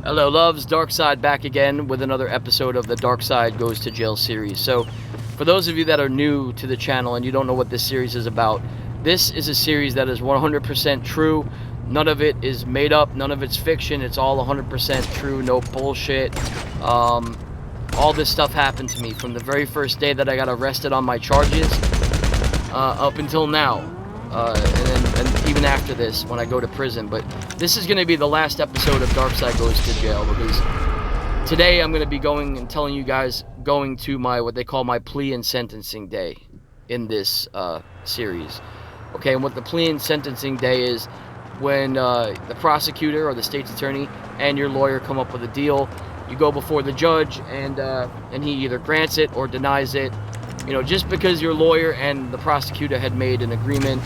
Hello loves, Dark Side back again with another episode of the Dark Side Goes to Jail series. So for those of you that are new to the channel and you don't know what this series is about, this is a series that is 100% true. None of it is made up, none of it's fiction, it's all 100% true, no bullshit. All this stuff happened to me from the very first day that I got arrested on my charges up until now. And even after this, when I go to prison. But this is going to be the last episode of Dark Side Goes to Jail, because today I'm going to be going and telling you guys, going to my, what they call my plea and sentencing day in this series. Okay, and what the plea and sentencing day is, when the prosecutor or the state's attorney and your lawyer come up with a deal, you go before the judge, and he either grants it or denies it. You know, just because your lawyer and the prosecutor had made an agreement,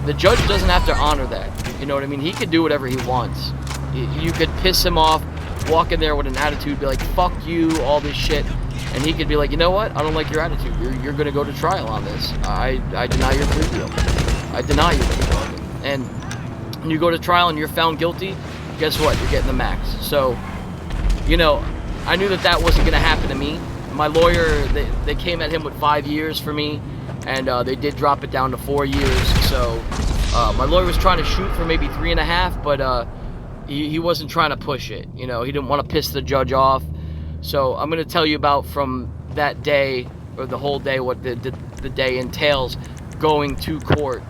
the judge doesn't have to honor that. You know what I mean? He could do whatever he wants. You could piss him off, walk in there with an attitude, be like, fuck you, all this shit. And he could be like, you know what? I don't like your attitude. You're going to go to trial on this. I deny your plea deal. I deny your plea deal. And when you go to trial and you're found guilty, guess what? You're getting the max. So, you know, I knew that that wasn't going to happen to me. My lawyer, they came at him with 5 years for me, and they did drop it down to 4 years. So my lawyer was trying to shoot for maybe 3.5, but he wasn't trying to push it. You know, he didn't want to piss the judge off. So I'm going to tell you about from that day, or the whole day, what the day entails going to court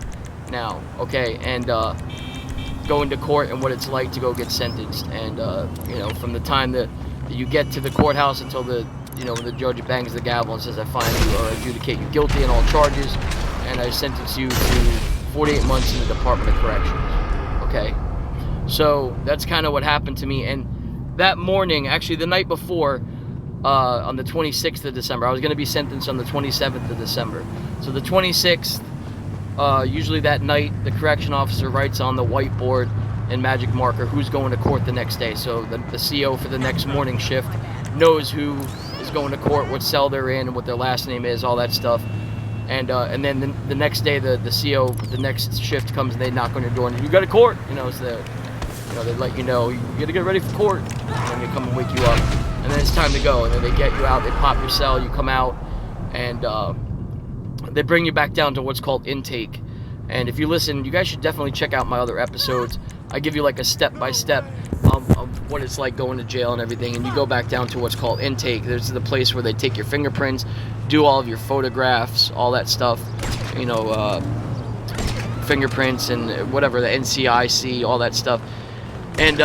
now, okay, and going to court and what it's like to go get sentenced. And you know, from the time that you get to the courthouse until when the judge bangs the gavel and says, I find you or adjudicate you guilty in all charges, and I sentence you to 48 months in the Department of Corrections. Okay, so that's kind of what happened to me. And that morning, actually the night before, on the 26th of December, I was going to be sentenced on the 27th of December. So the 26th, usually that night, the correction officer writes on the whiteboard in magic marker who's going to court the next day. So the CO for the next morning shift knows who is going to court, what cell they're in, and what their last name is, all that stuff. And then the next day, the CO, the next shift comes and they knock on your door and you go to court. You know, so they let you know you got to get ready for court, and they come and wake you up, and then it's time to go. And then they get you out, they pop your cell, you come out, and they bring you back down to what's called intake. And if you listen, you guys should definitely check out my other episodes. I give you like a step-by-step of what it's like going to jail and everything, and you go back down to what's called intake. There's the place where they take your fingerprints, do all of your photographs, all that stuff, you know, fingerprints and whatever, the NCIC, all that stuff. And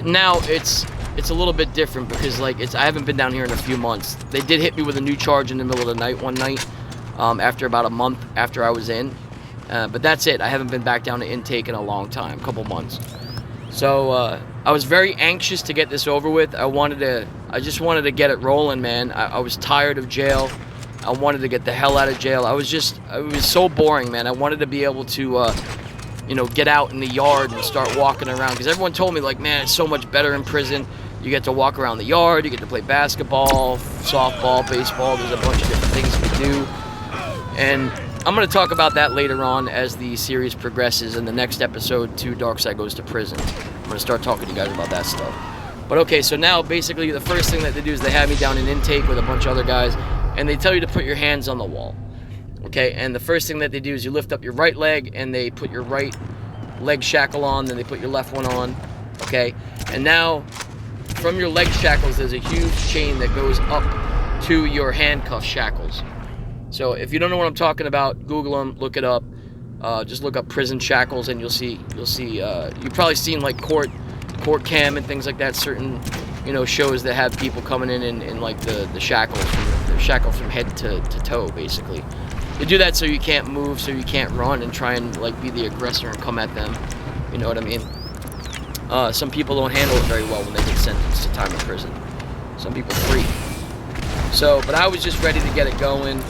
now it's a little bit different, because like I haven't been down here in a few months. They did hit me with a new charge in the middle of the night one night, after about a month after I was in. But that's it. I haven't been back down to intake in a long time, a couple months. So I was very anxious to get this over with. I just wanted to get it rolling, man. I was tired of jail. I wanted to get the hell out of jail. It was so boring, man. I wanted to be able to, you know, get out in the yard and start walking around. Because everyone told me, like, man, it's so much better in prison. You get to walk around the yard. You get to play basketball, softball, baseball. There's a bunch of different things you can do. And I'm going to talk about that later on as the series progresses in the next episode to Dark Side Goes to Prison. I'm going to start talking to you guys about that stuff. But okay, so now basically the first thing that they do is they have me down in intake with a bunch of other guys, and they tell you to put your hands on the wall. Okay, and the first thing that they do is you lift up your right leg, and they put your right leg shackle on, then they put your left one on. Okay, and now from your leg shackles there's a huge chain that goes up to your handcuff shackles. So if you don't know what I'm talking about, Google them, look it up. Just look up prison shackles, and you'll see. You've probably seen like court cam and things like that. Certain, you know, shows that have people coming in like the shackles, the shackle from head to toe, basically. They do that so you can't move, so you can't run and try and like be the aggressor and come at them. You know what I mean? Some people don't handle it very well when they get sentenced to time in prison. Some people freak. So, but I was just ready to get it going.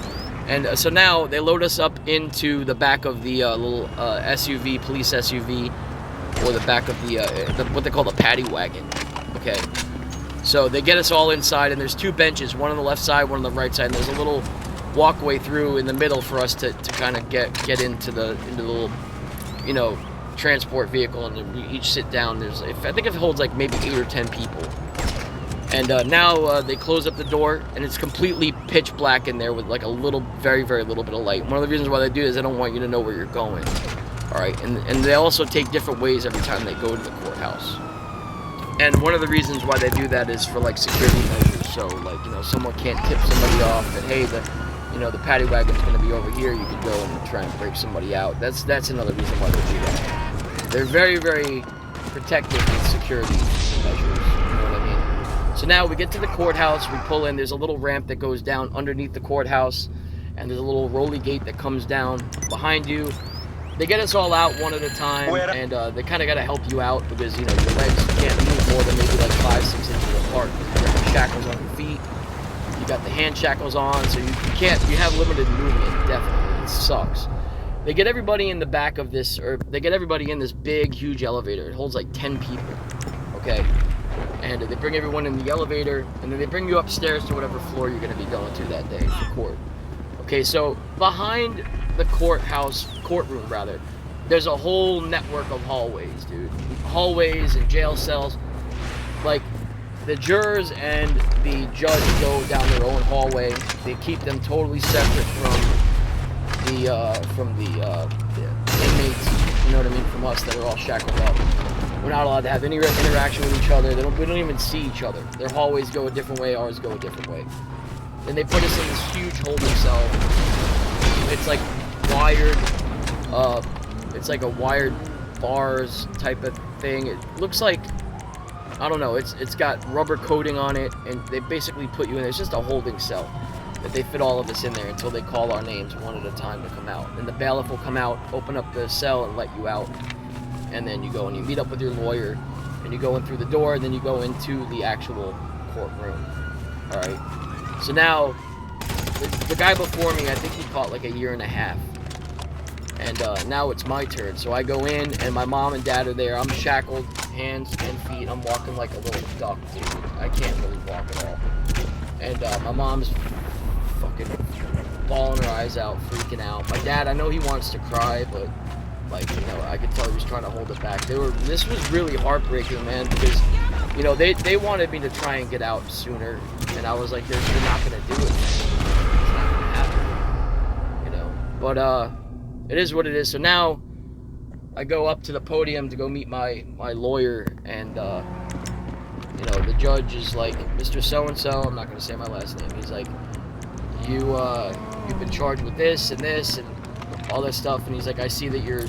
And so now they load us up into the back of the little SUV, police SUV, or the back of the what they call the paddy wagon. Okay, so they get us all inside, and there's two benches, one on the left side, one on the right side, and there's a little walkway through in the middle for us to kind of get into the little, you know, transport vehicle, and we each sit down. I think it holds like maybe 8 or 10 people. And now they close up the door, and it's completely pitch black in there with like a little, very, very little bit of light. One of the reasons why they do is they don't want you to know where you're going. All right, and they also take different ways every time they go to the courthouse. And one of the reasons why they do that is for like security measures. So like, you know, someone can't tip somebody off that, hey, the paddy wagon's going to be over here. You can go and try and break somebody out. That's another reason why they do that. They're very, very protective with security measures. You know what I mean? So now we get to the courthouse. We pull in. There's a little ramp that goes down underneath the courthouse, and there's a little rolly gate that comes down behind you. They get us all out one at a time, and they kind of got to help you out because, you know, your legs can't move more than maybe like 5-6 inches apart. You got the shackles on your feet. You got the hand shackles on, so you have limited movement, definitely. It sucks. They get everybody in the back of this, or they get everybody in this big, huge elevator. It holds like 10 people, okay? And they bring everyone in the elevator, and then they bring you upstairs to whatever floor you're going to be going to that day for court. Okay, so behind the courtroom, there's a whole network of hallways, dude. Hallways and jail cells. Like, the jurors and the judge go down their own hallway. They keep them totally separate from the inmates, you know what I mean, from us that are all shackled up. We're not allowed to have any interaction with each other. We don't even see each other. Their hallways go a different way, ours go a different way. Then they put us in this huge holding cell. It's like wired, it's like a wired bars type of thing. It looks like, I don't know, it's got rubber coating on it, and they basically put you in. It's just a holding cell that they fit all of us in there until they call our names one at a time to come out. And the bailiff will come out, open up the cell, and let you out. And then you go and you meet up with your lawyer, and you go in through the door, and then you go into the actual courtroom. All right. So now, the guy before me, I think he caught like a year and a half. And now it's my turn. So I go in, and my mom and dad are there. I'm shackled, hands and feet. I'm walking like a little duck, dude. I can't really walk at all. And my mom's fucking bawling her eyes out, freaking out. My dad, I know he wants to cry, but like, you know, I could tell he was trying to hold it back. This was really heartbreaking, man, because, you know, they wanted me to try and get out sooner, and I was like, they're not gonna do it, man. It's not gonna happen, you know. But it is what it is. So now I go up to the podium to go meet my lawyer, and you know, the judge is like, Mr. So-and-so, I'm not gonna say my last name. He's like, you've been charged with this and this and all this stuff, and he's like, I see that your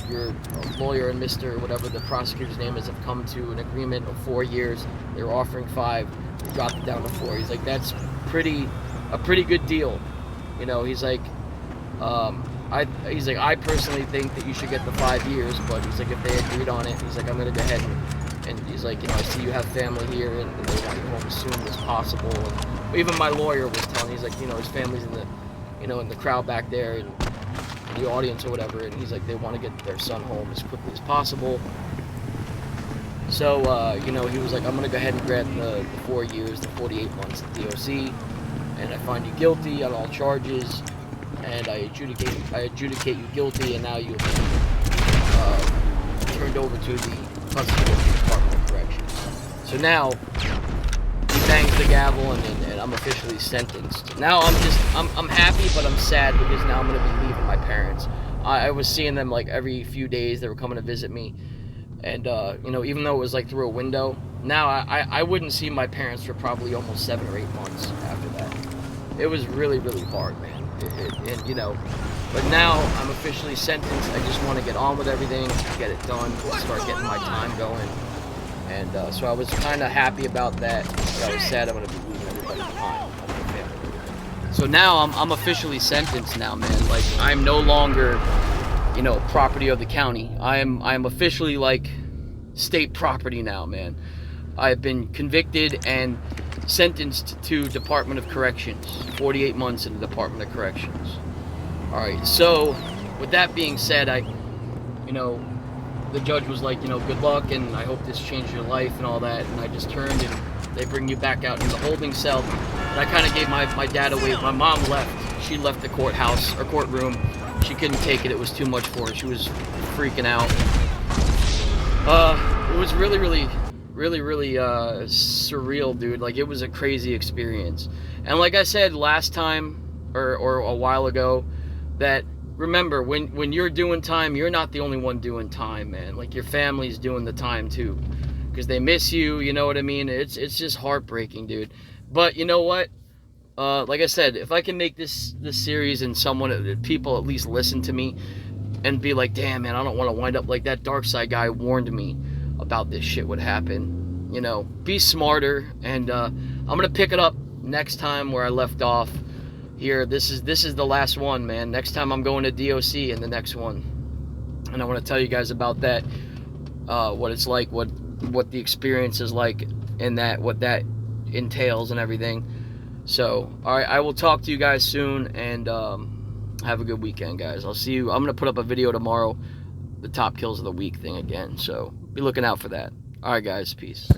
lawyer and Mr. whatever the prosecutor's name is have come to an agreement of 4 years. They were offering 5, we dropped it down to 4. He's like, that's a pretty good deal, you know. He's like, I personally think that you should get the 5 years, but he's like, if they agreed on it, he's like, I'm gonna go ahead and he's like, you know, I see you have family here, and they want you home as soon as possible. And even my lawyer was telling, he's like, you know, his family's in the crowd back there and the audience or whatever, and he's like, they want to get their son home as quickly as possible. So you know, he was like, I'm gonna go ahead and grant the 4 years, the 48 months at DOC, and I find you guilty on all charges, and I adjudicate you guilty, and now you'll be turned over to the Constitutional Department of Corrections. So now he bangs the gavel, and I'm officially sentenced. Now I'm happy, but I'm sad because now I'm gonna be leaving my parents. I was seeing them like every few days. They were coming to visit me, and you know, even though it was like through a window, now I wouldn't see my parents for probably almost 7 or 8 months after that. It was really, really hard, man. And you know, but now I'm officially sentenced. I just want to get on with everything, get it done, start getting my time going. And so I was kind of happy about that. But I was sad I'm going to be leaving everybody behind. So now I'm officially sentenced now, man. Like, I'm no longer, you know, property of the county. I am officially like state property now, man. I've been convicted and sentenced to Department of Corrections. 48 months in the Department of Corrections. Alright, so with that being said, you know, the judge was like, you know, good luck, and I hope this changed your life and all that. And I just turned, and they bring you back out in the holding cell. And I kind of gave my dad away. My mom left. She left the courthouse or courtroom. She couldn't take it. It was too much for her. She was freaking out. It was really surreal, dude. Like, it was a crazy experience. And like I said last time, or a while ago, that remember, when you're doing time, you're not the only one doing time, man. Like, your family's doing the time too, because they miss you. You know what I mean? It's just heartbreaking, dude. But you know what? Like I said, if I can make this series and people at least listen to me and be like, damn, man, I don't want to wind up like that dark side guy warned me about this shit would happen. You know, be smarter. And I'm gonna pick it up next time where I left off. Here, this is the last one, man. Next time I'm going to DOC in the next one, and I want to tell you guys about that, what it's like, what the experience is like, and what that entails and everything. So, all right, I will talk to you guys soon, and have a good weekend, guys. I'll see you. I'm gonna put up a video tomorrow, the top kills of the week thing again. So be looking out for that. All right, guys, peace.